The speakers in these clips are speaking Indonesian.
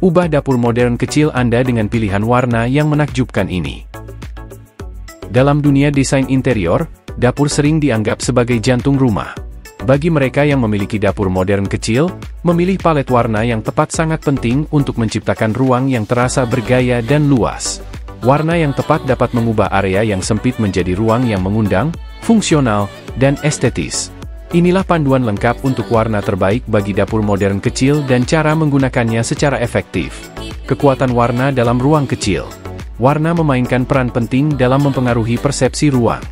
Ubah dapur modern kecil Anda dengan pilihan warna yang menakjubkan ini. Dalam dunia desain interior, dapur sering dianggap sebagai jantung rumah. Bagi mereka yang memiliki dapur modern kecil, memilih palet warna yang tepat sangat penting untuk menciptakan ruang yang terasa bergaya dan luas. Warna yang tepat dapat mengubah area yang sempit menjadi ruang yang mengundang, fungsional, dan estetis. Inilah panduan lengkap untuk warna terbaik bagi dapur modern kecil dan cara menggunakannya secara efektif. Kekuatan warna dalam ruang kecil. Warna memainkan peran penting dalam mempengaruhi persepsi ruang.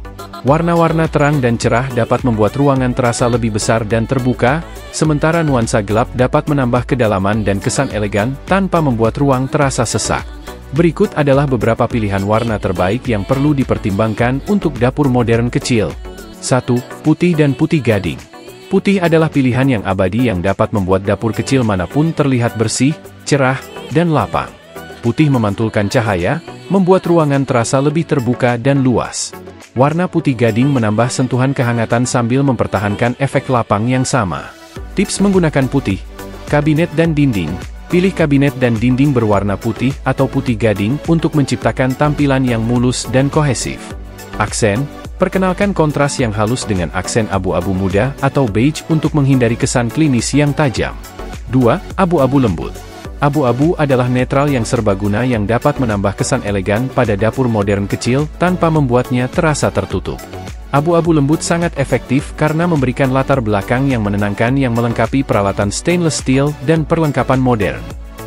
Warna-warna terang dan cerah dapat membuat ruangan terasa lebih besar dan terbuka, sementara nuansa gelap dapat menambah kedalaman dan kesan elegan tanpa membuat ruang terasa sesak. Berikut adalah beberapa pilihan warna terbaik yang perlu dipertimbangkan untuk dapur modern kecil. 1. Putih dan putih gading. Putih adalah pilihan yang abadi yang dapat membuat dapur kecil manapun terlihat bersih, cerah, dan lapang. Putih memantulkan cahaya, membuat ruangan terasa lebih terbuka dan luas. Warna putih gading menambah sentuhan kehangatan sambil mempertahankan efek lapang yang sama. Tips menggunakan putih. Kabinet dan dinding. Pilih kabinet dan dinding berwarna putih atau putih gading untuk menciptakan tampilan yang mulus dan kohesif. Aksen. Perkenalkan kontras yang halus dengan aksen abu-abu muda atau beige untuk menghindari kesan klinis yang tajam. 2. Abu-abu lembut. Abu-abu adalah netral yang serbaguna yang dapat menambah kesan elegan pada dapur modern kecil tanpa membuatnya terasa tertutup. Abu-abu lembut sangat efektif karena memberikan latar belakang yang menenangkan yang melengkapi peralatan stainless steel dan perlengkapan modern.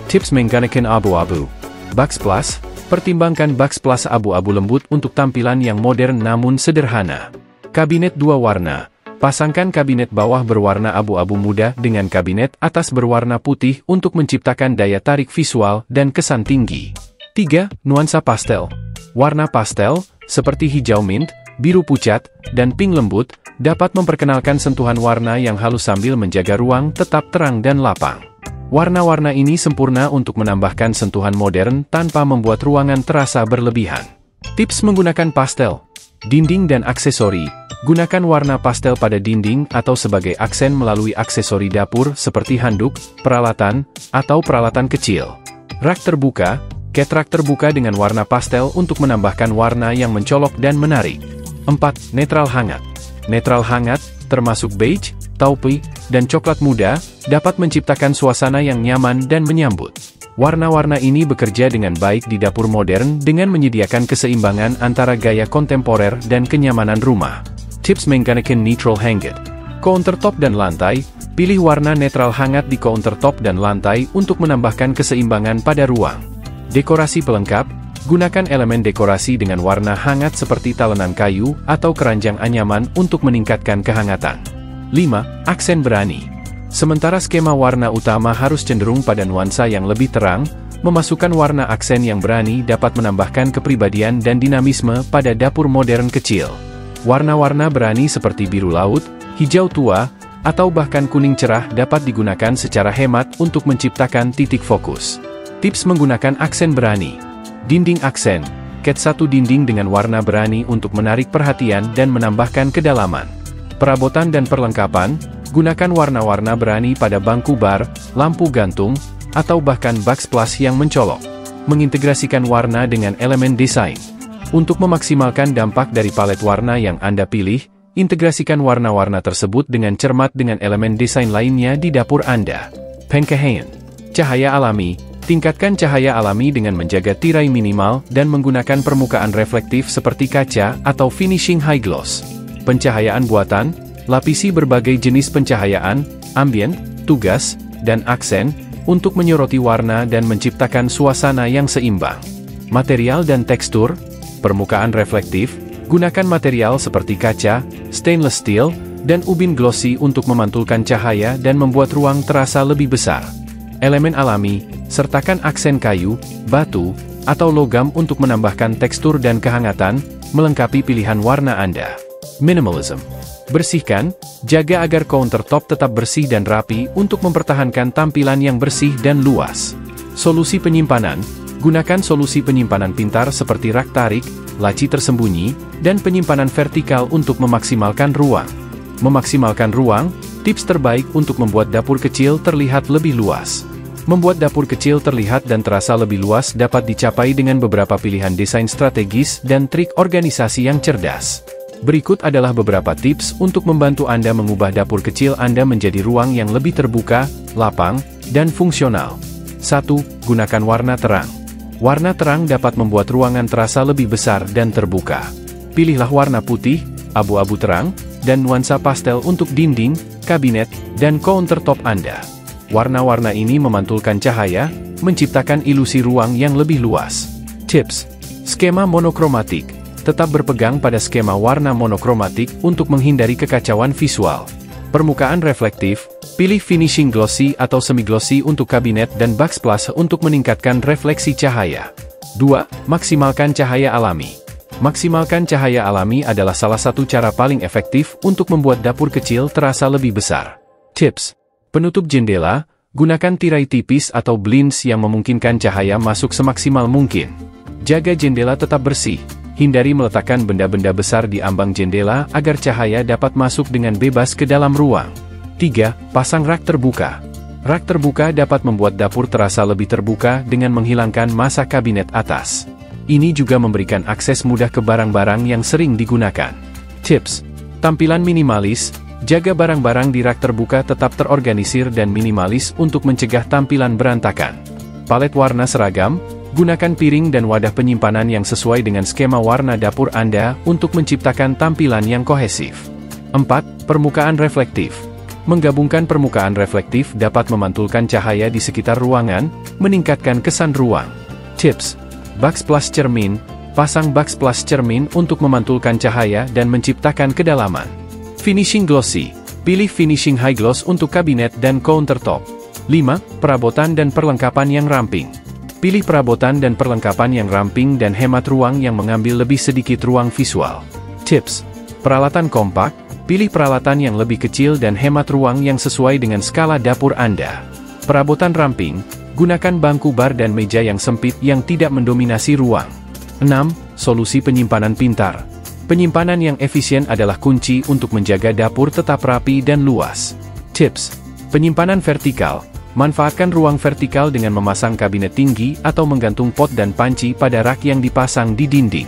Tips menggunakan abu-abu. Backsplash. Pertimbangkan backsplash abu-abu lembut untuk tampilan yang modern namun sederhana. Kabinet dua warna. Pasangkan kabinet bawah berwarna abu-abu muda dengan kabinet atas berwarna putih untuk menciptakan daya tarik visual dan kesan tinggi. 3. Nuansa pastel. Warna pastel, seperti hijau mint, biru pucat, dan pink lembut, dapat memperkenalkan sentuhan warna yang halus sambil menjaga ruang tetap terang dan lapang. Warna-warna ini sempurna untuk menambahkan sentuhan modern tanpa membuat ruangan terasa berlebihan. Tips menggunakan pastel. Dinding dan aksesori. Gunakan warna pastel pada dinding atau sebagai aksen melalui aksesori dapur seperti handuk, peralatan, atau peralatan kecil. Rak terbuka. Cat rak terbuka dengan warna pastel untuk menambahkan warna yang mencolok dan menarik. 4. Netral hangat. Netral hangat, termasuk beige, taupe, dan coklat muda, dapat menciptakan suasana yang nyaman dan menyambut. Warna-warna ini bekerja dengan baik di dapur modern dengan menyediakan keseimbangan antara gaya kontemporer dan kenyamanan rumah. Tips menggunakan neutral hangat. Countertop dan lantai. Pilih warna netral hangat di countertop dan lantai untuk menambahkan keseimbangan pada ruang. Dekorasi pelengkap. Gunakan elemen dekorasi dengan warna hangat seperti talenan kayu atau keranjang anyaman untuk meningkatkan kehangatan. 5. Aksen berani. Sementara skema warna utama harus cenderung pada nuansa yang lebih terang, memasukkan warna aksen yang berani dapat menambahkan kepribadian dan dinamisme pada dapur modern kecil. Warna-warna berani seperti biru laut, hijau tua, atau bahkan kuning cerah dapat digunakan secara hemat untuk menciptakan titik fokus. Tips menggunakan aksen berani. Dinding aksen. Cat satu dinding dengan warna berani untuk menarik perhatian dan menambahkan kedalaman. Perabotan dan perlengkapan. Gunakan warna-warna berani pada bangku bar, lampu gantung, atau bahkan backsplash yang mencolok. Mengintegrasikan warna dengan elemen desain. Untuk memaksimalkan dampak dari palet warna yang Anda pilih, integrasikan warna-warna tersebut dengan cermat dengan elemen desain lainnya di dapur Anda. Pengkajian. Cahaya alami. Tingkatkan cahaya alami dengan menjaga tirai minimal dan menggunakan permukaan reflektif seperti kaca atau finishing high gloss. Pencahayaan buatan. Lapisi berbagai jenis pencahayaan, ambient, tugas, dan aksen, untuk menyoroti warna dan menciptakan suasana yang seimbang. Material dan tekstur. Permukaan reflektif. Gunakan material seperti kaca, stainless steel, dan ubin glossy untuk memantulkan cahaya dan membuat ruang terasa lebih besar. Elemen alami. Sertakan aksen kayu, batu, atau logam untuk menambahkan tekstur dan kehangatan, melengkapi pilihan warna Anda. Minimalism. Bersihkan, jaga agar countertop tetap bersih dan rapi untuk mempertahankan tampilan yang bersih dan luas. Solusi penyimpanan. Gunakan solusi penyimpanan pintar seperti rak tarik, laci tersembunyi, dan penyimpanan vertikal untuk memaksimalkan ruang. Memaksimalkan ruang, tips terbaik untuk membuat dapur kecil terlihat lebih luas. Membuat dapur kecil terlihat dan terasa lebih luas dapat dicapai dengan beberapa pilihan desain strategis dan trik organisasi yang cerdas. Berikut adalah beberapa tips untuk membantu Anda mengubah dapur kecil Anda menjadi ruang yang lebih terbuka, lapang, dan fungsional. 1. Gunakan warna terang. Warna terang dapat membuat ruangan terasa lebih besar dan terbuka. Pilihlah warna putih, abu-abu terang, dan nuansa pastel untuk dinding, kabinet, dan countertop Anda. Warna-warna ini memantulkan cahaya, menciptakan ilusi ruang yang lebih luas. Tips: skema monokromatik. Tetap berpegang pada skema warna monokromatik untuk menghindari kekacauan visual. Permukaan reflektif, pilih finishing glossy atau semi-glossy untuk kabinet dan backsplash untuk meningkatkan refleksi cahaya. 2. Maksimalkan cahaya alami. Maksimalkan cahaya alami adalah salah satu cara paling efektif untuk membuat dapur kecil terasa lebih besar. Tips: penutup jendela, gunakan tirai tipis atau blinds yang memungkinkan cahaya masuk semaksimal mungkin. Jaga jendela tetap bersih. Hindari meletakkan benda-benda besar di ambang jendela agar cahaya dapat masuk dengan bebas ke dalam ruang. 3. Pasang rak terbuka. Rak terbuka dapat membuat dapur terasa lebih terbuka dengan menghilangkan masa kabinet atas. Ini juga memberikan akses mudah ke barang-barang yang sering digunakan. Tips: tampilan minimalis. Jaga barang-barang di rak terbuka tetap terorganisir dan minimalis untuk mencegah tampilan berantakan. Palet warna seragam. Gunakan piring dan wadah penyimpanan yang sesuai dengan skema warna dapur Anda untuk menciptakan tampilan yang kohesif. 4. Permukaan reflektif. Menggabungkan permukaan reflektif dapat memantulkan cahaya di sekitar ruangan, meningkatkan kesan ruang. Tips: backsplash cermin. Pasang backsplash cermin untuk memantulkan cahaya dan menciptakan kedalaman. Finishing glossy. Pilih finishing high gloss untuk kabinet dan countertop. 5. Perabotan dan perlengkapan yang ramping. Pilih perabotan dan perlengkapan yang ramping dan hemat ruang yang mengambil lebih sedikit ruang visual. Tips: peralatan kompak. Pilih peralatan yang lebih kecil dan hemat ruang yang sesuai dengan skala dapur Anda. Perabotan ramping. Gunakan bangku bar dan meja yang sempit yang tidak mendominasi ruang. 6. Solusi penyimpanan pintar. Penyimpanan yang efisien adalah kunci untuk menjaga dapur tetap rapi dan luas. Tips: penyimpanan vertikal. Manfaatkan ruang vertikal dengan memasang kabinet tinggi atau menggantung pot dan panci pada rak yang dipasang di dinding.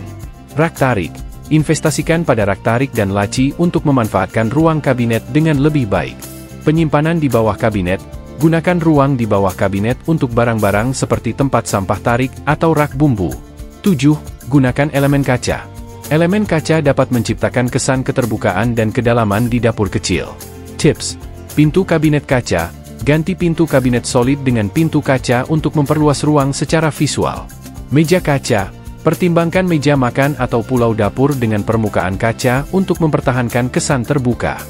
Rak tarik. Investasikan pada rak tarik dan laci untuk memanfaatkan ruang kabinet dengan lebih baik. Penyimpanan di bawah kabinet. Gunakan ruang di bawah kabinet untuk barang-barang seperti tempat sampah tarik atau rak bumbu. 7. Gunakan elemen kaca. Elemen kaca dapat menciptakan kesan keterbukaan dan kedalaman di dapur kecil. Tips: pintu kabinet kaca. Ganti pintu kabinet solid dengan pintu kaca untuk memperluas ruang secara visual. Meja kaca. Pertimbangkan meja makan atau pulau dapur dengan permukaan kaca untuk mempertahankan kesan terbuka.